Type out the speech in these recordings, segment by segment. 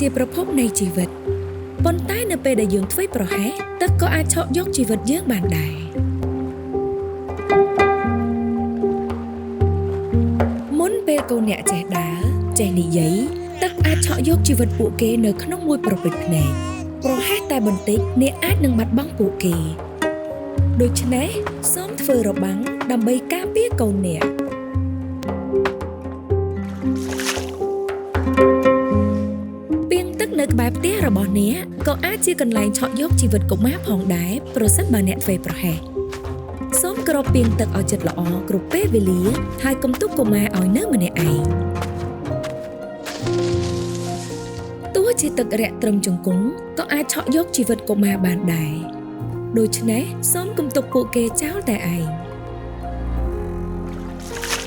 ជាប្រភពនៃជីវិតប៉ុន្តែនៅពេលដែលយើងធ្វេសប្រហែសទឹកក៏អាចឆក់យកជីវិតយើងបានដែរមុនពេលកូនអ្នកចេះដើរចេះនិយាយទឹកអាចឆក់យកជីវិតពួកគេនៅក្នុងមួយប្រពេចភ្នែកប្រហែសតែបន្តិចអ្នកអាចនឹងបាត់បង់ពួកគេដូច្នេះសូមធ្វើរបាំងដើម្បីការពារកូនអ្នកពាងទឹកនៅក្បែរផ្ទះរបស់អ្នកក៏អាចជាកន្លែងឆក់យកជីវិតកុមារផងដែរប្រសិនបើអ្នកធ្វេសប្រហែសសូមគ្របពាងទឹកឲ្យជិតល្អគ្រប់ពេលវេលាហើយកុំទុកកុមារឲ្យនៅម្នាក់ឯងទោះជាទឹករាក់ត្រឹមជង្គង់ក៏អាចឆក់យកជីវិតកុមារបានដែរដូច្នេះសូមកុំទុកពួកគេចោលតែឯង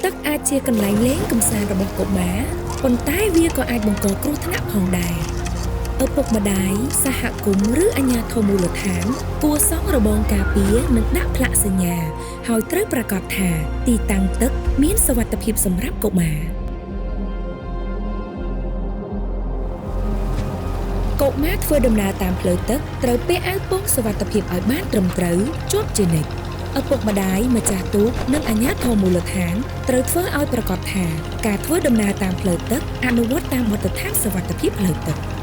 ទឹកអាចជាកន្លែងលេងកម្សាន្តរបស់កុមារប៉ុន្តែវាក៏អាចបង្កគ្រោះថ្នាក់ផងដែរឪពុកម្ដាយសហគមន៍ឬអាជ្ញាធរមូលដ្ឋានគួរសង់របងការពារនិងដាក់ផ្លាកសញ្ញាហើយត្រូវប្រាកដថាទីតាំងទឹកមានសុវត្ថិភាពសម្រាប់កុមារកុមារធ្វើដំណើរតាមផ្លូវទឹកត្រូវពាក់អាវពោងសុវត្ថិភាពឲ្យបានត្រឹមត្រូវជាប់ជានិច្ចឪពុកម្ដាយម្ចាស់ទូកនិងអាជ្ញាធរមូលដ្ឋានត្រូវធ្វើឲ្យប្រាកដថាការធ្វើដំណើរតាមផ្លូវទឹកអនុវត្តតាមបទដ្ឋានសុវត្ថិភាពផ្លូវទឹក